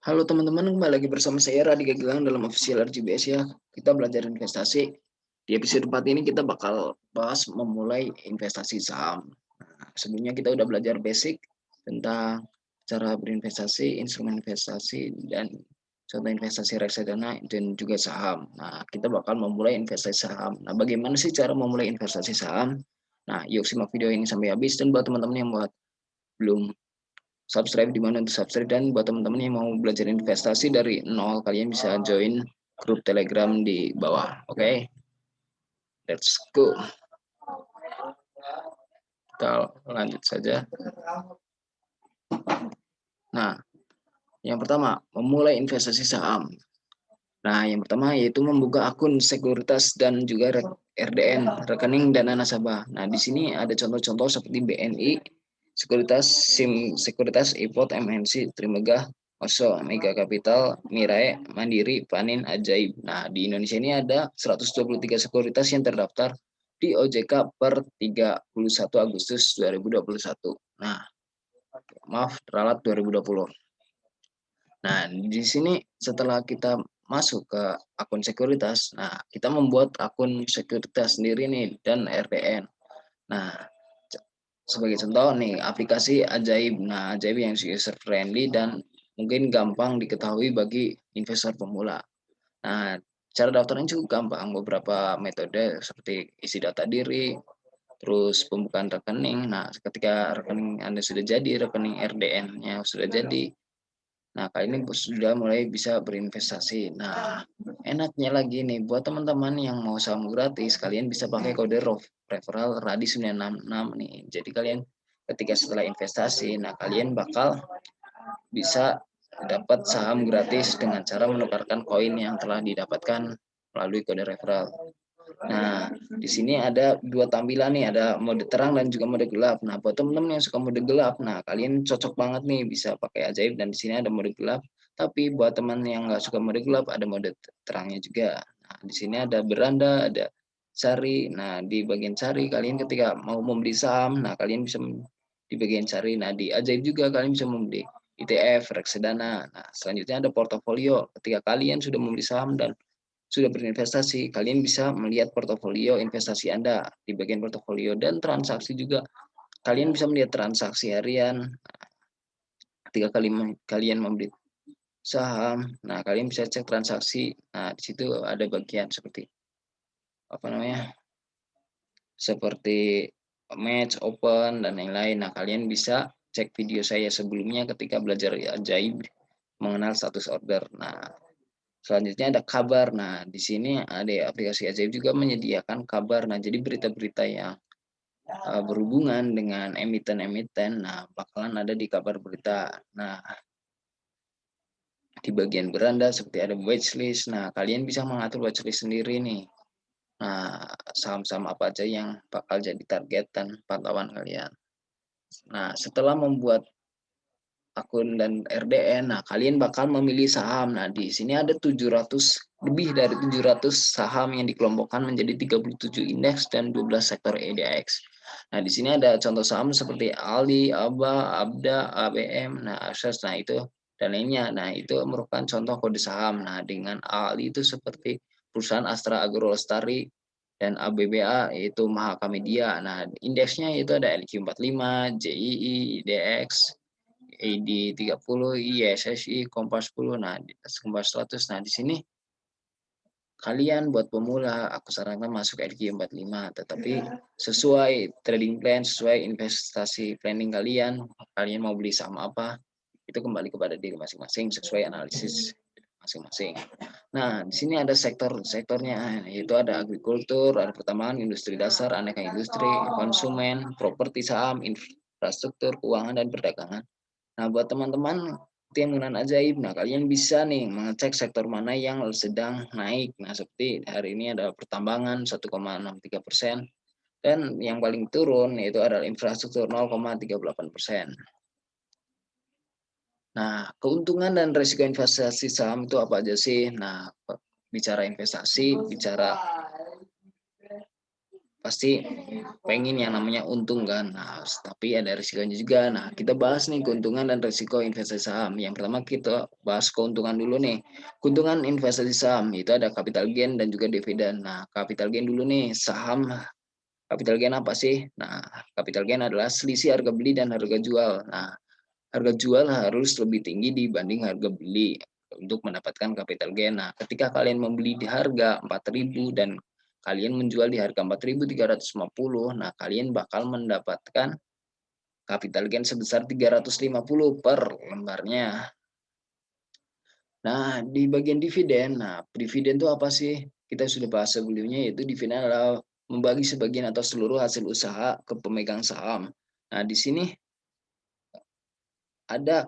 Halo teman-teman, kembali lagi bersama saya Radika Gilang dalam Official RGBS ya. Kita belajar investasi. Di episode 4 ini kita bakal bahas memulai investasi saham. Nah, sebelumnya kita udah belajar basic tentang cara berinvestasi, instrumen investasi, dan contoh investasi reksadana dan juga saham. Nah, kita bakal memulai investasi saham. Nah, bagaimana sih cara memulai investasi saham? Nah, yuk simak video ini sampai habis, dan buat teman-teman yang belum subscribe, di mana untuk subscribe, dan buat teman-teman yang mau belajar investasi dari nol, kalian bisa join grup Telegram di bawah. Oke, let's go. Kita lanjut saja. Nah, yang pertama, memulai investasi saham. Nah, yang pertama yaitu membuka akun sekuritas dan juga RDN, rekening dana nasabah. Nah, di sini ada contoh-contoh seperti BNI, Sekuritas, SIM Sekuritas, IPOT, MNC, Trimegah, Oso, Mega Capital, Mirai, Mandiri, Panin, Ajaib. Nah, di Indonesia ini ada 123 sekuritas yang terdaftar di OJK per 31 Agustus 2021. Nah, maaf, teralat 2020. Nah, di sini setelah kita masuk ke akun sekuritas, nah kita membuat akun sekuritas sendiri nih dan RDN. Nah, sebagai contoh nih aplikasi Ajaib. Nah, Ajaib yang user friendly dan mungkin gampang diketahui bagi investor pemula. Nah, cara daftarnya cukup gampang, beberapa metode seperti isi data diri, terus pembukaan rekening. Nah, ketika rekening Anda sudah jadi, rekening RDN-nya sudah jadi, nah, kali ini sudah mulai bisa berinvestasi. Nah, enaknya lagi nih, buat teman-teman yang mau saham gratis, kalian bisa pakai kode referral RADI 966 nih. Jadi kalian ketika setelah investasi, nah kalian bakal bisa dapat saham gratis dengan cara menukarkan koin yang telah didapatkan melalui kode referral. Nah, di sini ada dua tampilan nih, ada mode terang dan juga mode gelap. Nah, buat teman-teman yang suka mode gelap, nah kalian cocok banget nih bisa pakai Ajaib, dan di sini ada mode gelap. Tapi buat teman yang nggak suka mode gelap, ada mode terangnya juga. Nah, di sini ada beranda, ada cari. Nah, di bagian cari kalian ketika mau membeli saham, nah kalian bisa di bagian cari. Nah, di Ajaib juga kalian bisa membeli ETF, reksadana. Nah, selanjutnya ada portofolio. Ketika kalian sudah membeli saham dan sudah berinvestasi, kalian bisa melihat portofolio investasi Anda di bagian portofolio, dan transaksi juga. Kalian bisa melihat transaksi harian ketika kalian membeli saham. Nah, kalian bisa cek transaksi. Nah, di situ ada bagian seperti apa namanya? Seperti match, open, dan lain-lain. Nah, kalian bisa cek video saya sebelumnya ketika belajar Ajaib mengenal status order. Nah, selanjutnya ada kabar. Nah, di sini ada aplikasi Ajaib juga menyediakan kabar. Nah, jadi berita-berita yang berhubungan dengan emiten-emiten, nah bakalan ada di kabar berita. Nah, di bagian beranda seperti ada watchlist. Nah, kalian bisa mengatur watchlist sendiri nih. Nah, saham-saham apa aja yang bakal jadi target dan pantauan kalian. Nah, setelah membuat akun dan RDN, nah kalian bakal memilih saham. Nah, di sini ada 700, lebih dari 700 saham yang dikelompokkan menjadi 37 indeks dan 12 sektor EDX. Nah, di sini ada contoh saham seperti Ali, Aba, Abda, ABM, nah Akses, nah itu dan lainnya. Nah, itu merupakan contoh kode saham. Nah, dengan Ali itu seperti perusahaan Astra Agro Lestari, dan ABBA yaitu Mahaka Media. Nah, indeksnya itu ada LQ45, JII, IDX, AD 30, ISSI, Kompas 10, nah Kompas 100. Nah, di sini kalian buat pemula, aku sarankan masuk LQ45, tetapi sesuai trading plan, sesuai investasi planning kalian, kalian mau beli saham apa, itu kembali kepada diri masing-masing sesuai analisis masing-masing. Nah, di sini ada sektornya, yaitu ada agrikultur, ada pertambangan, industri dasar, aneka industri, konsumen, properti, saham, infrastruktur, keuangan, dan perdagangan. Nah, buat teman-teman yang menggunakan Ajaib, nah kalian bisa nih mengecek sektor mana yang sedang naik. Nah, seperti hari ini ada pertambangan 1,63%, dan yang paling turun yaitu adalah infrastruktur 0,38%. Nah, keuntungan dan risiko investasi saham itu apa aja sih? Nah, bicara investasi, bicara pasti pengen yang namanya untung kan. Nah, tapi ada risikonya juga. Nah, kita bahas nih keuntungan dan risiko investasi saham. Yang pertama kita bahas keuntungan dulu nih. Keuntungan investasi saham itu ada capital gain dan juga dividen. Nah, capital gain dulu nih, saham capital gain apa sih? Nah, capital gain adalah selisih harga beli dan harga jual. Nah, harga jual harus lebih tinggi dibanding harga beli untuk mendapatkan capital gain. Nah, ketika kalian membeli di harga 4.000 dan kalian menjual di harga 4.350, nah kalian bakal mendapatkan capital gain sebesar 350 per lembarnya. Nah, di bagian dividen, nah dividen itu apa sih? Kita sudah bahas sebelumnya, yaitu dividen adalah membagi sebagian atau seluruh hasil usaha ke pemegang saham. Nah, di sini ada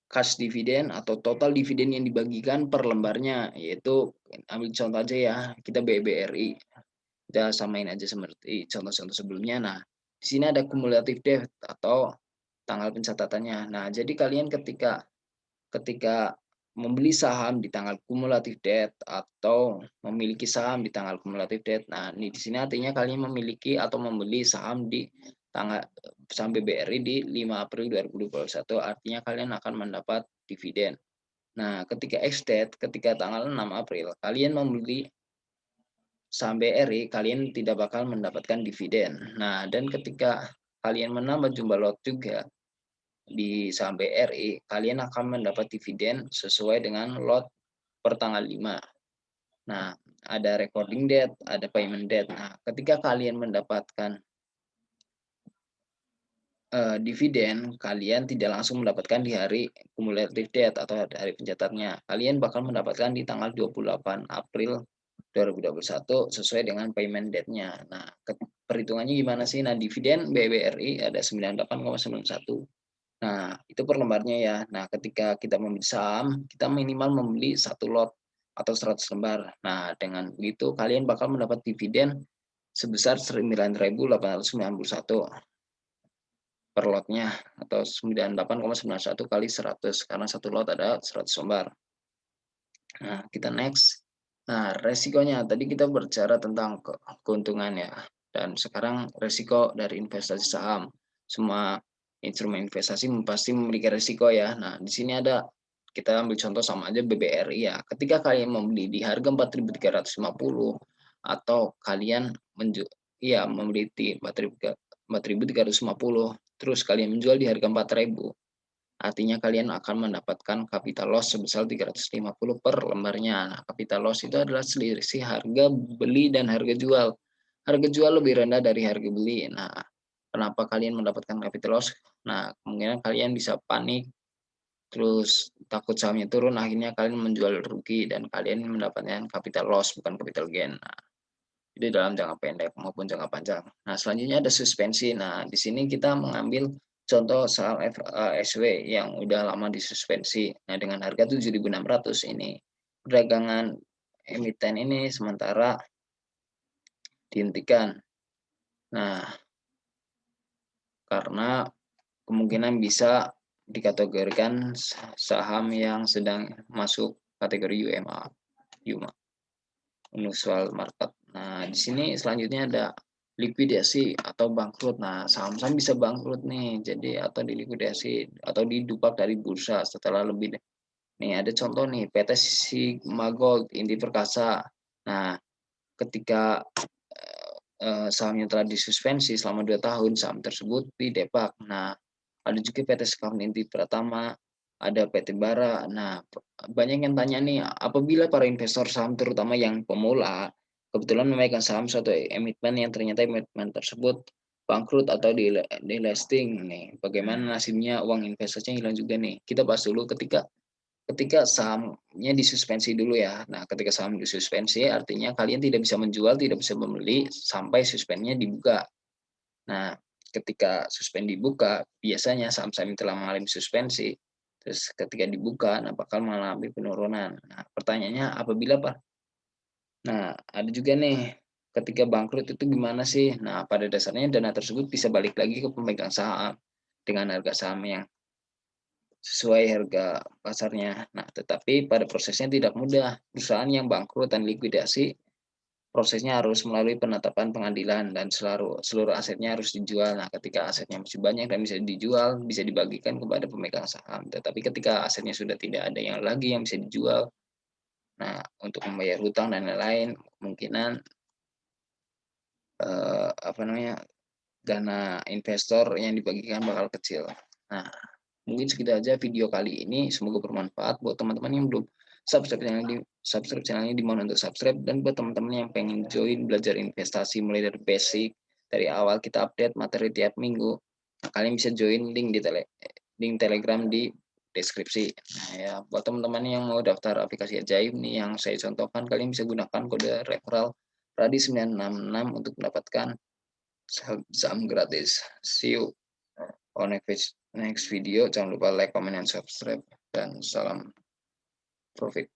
cash dividen atau total dividen yang dibagikan per lembarnya, yaitu ambil contoh aja ya, kita BBRI, kita samain aja seperti contoh-contoh sebelumnya. Nah, di sini ada cumulative debt atau tanggal pencatatannya. Nah, jadi kalian ketika ketika membeli saham di tanggal cumulative debt atau memiliki saham di tanggal cumulative debt. Nah, ini di sini artinya kalian memiliki atau membeli saham di tanggal saham BBRI di 5 April 2021, artinya kalian akan mendapat dividen. Nah, ketika ex-date, ketika tanggal 6 April, kalian membeli saham BRI, kalian tidak bakal mendapatkan dividen. Nah, dan ketika kalian menambah jumlah lot juga di saham BRI, kalian akan mendapat dividen sesuai dengan lot per tanggal 5. Nah, ada recording date, ada payment date. Nah, ketika kalian mendapatkan dividen, kalian tidak langsung mendapatkan di hari cumulative date atau hari pencatatnya. Kalian bakal mendapatkan di tanggal 28 April 2021 sesuai dengan payment date-nya. Nah, perhitungannya gimana sih? Nah, dividen BBRI ada 98,91. Nah, itu per lembarnya ya. Nah, ketika kita membeli saham, kita minimal membeli 1 lot atau 100 lembar. Nah, dengan begitu kalian bakal mendapat dividen sebesar 9.891 per lotnya atau 98,91 kali 100 karena 1 lot ada 100 lembar. Nah, kita next. Nah, resikonya tadi kita berbicara tentang keuntungan ya. Dan sekarang resiko dari investasi saham. Semua instrumen investasi pasti memiliki resiko ya. Nah, di sini ada kita ambil contoh sama aja BBRI ya. Ketika kalian membeli di harga 4.350 atau kalian membeli di 4.350 terus kalian menjual di harga 4.000, artinya kalian akan mendapatkan capital loss sebesar 350 per lembarnya. Nah, capital loss itu adalah selisih harga beli dan harga jual. Harga jual lebih rendah dari harga beli. Nah, kenapa kalian mendapatkan capital loss? Nah, kemungkinan kalian bisa panik, terus takut sahamnya turun, akhirnya kalian menjual rugi dan kalian mendapatkan capital loss bukan capital gain. Nah, itu dalam jangka pendek maupun jangka panjang. Nah, selanjutnya ada suspensi. Nah, di sini kita mengambil contoh saham SW yang udah lama disuspensi. Nah, dengan harga 7.600 ini perdagangan emiten ini sementara dihentikan. Nah, karena kemungkinan bisa dikategorikan saham yang sedang masuk kategori UMA, unusual market. Nah, di sini selanjutnya ada likuidasi atau bangkrut. Nah, saham-saham bisa bangkrut nih, jadi atau dilikuidasi atau didupak dari bursa setelah lebih. Nih ada contoh nih PT Sigma Gold, Inti Perkasa. Nah, ketika sahamnya telah disuspensi selama 2 tahun, saham tersebut didepak. Nah, ada juga PT Sekam Inti Pratama, ada PT Bara. Nah, banyak yang tanya nih, apabila para investor saham terutama yang pemula kebetulan memegang saham suatu emiten yang ternyata emiten tersebut bangkrut atau di listing nih, bagaimana nasibnya, uang investasinya hilang juga nih. Kita bahas dulu ketika ketika sahamnya disuspensi dulu ya. Nah, ketika saham disuspensi artinya kalian tidak bisa menjual, tidak bisa membeli sampai suspennya dibuka. Nah, ketika suspend dibuka, biasanya saham-saham yang telah mengalami suspensi, terus ketika dibuka, nah bakal mengalami penurunan. Nah, pertanyaannya apabila Pak? Nah, ada juga nih, ketika bangkrut itu gimana sih? Nah, pada dasarnya dana tersebut bisa balik lagi ke pemegang saham dengan harga saham yang sesuai harga pasarnya. Nah, tetapi pada prosesnya tidak mudah. Perusahaan yang bangkrut dan likuidasi prosesnya harus melalui penetapan pengadilan dan seluruh asetnya harus dijual. Nah, ketika asetnya masih banyak dan bisa dijual, bisa dibagikan kepada pemegang saham. Tetapi ketika asetnya sudah tidak ada yang lagi yang bisa dijual, nah untuk membayar hutang dan lain-lain, kemungkinan dana investor yang dibagikan bakal kecil. Nah, mungkin segitu aja video kali ini. Semoga bermanfaat buat teman-teman yang belum subscribe channel ini dimohon untuk subscribe, dan buat teman-teman yang pengen join belajar investasi mulai dari basic, dari awal kita update materi tiap minggu. Nah, kalian bisa join link Telegram di deskripsi. Nah, ya buat teman-teman yang mau daftar aplikasi ajaib nih yang saya contohkan, kalian bisa gunakan kode referral Radi966 untuk mendapatkan saham gratis. See you on next video. Jangan lupa like, comment, dan subscribe. Dan salam profit.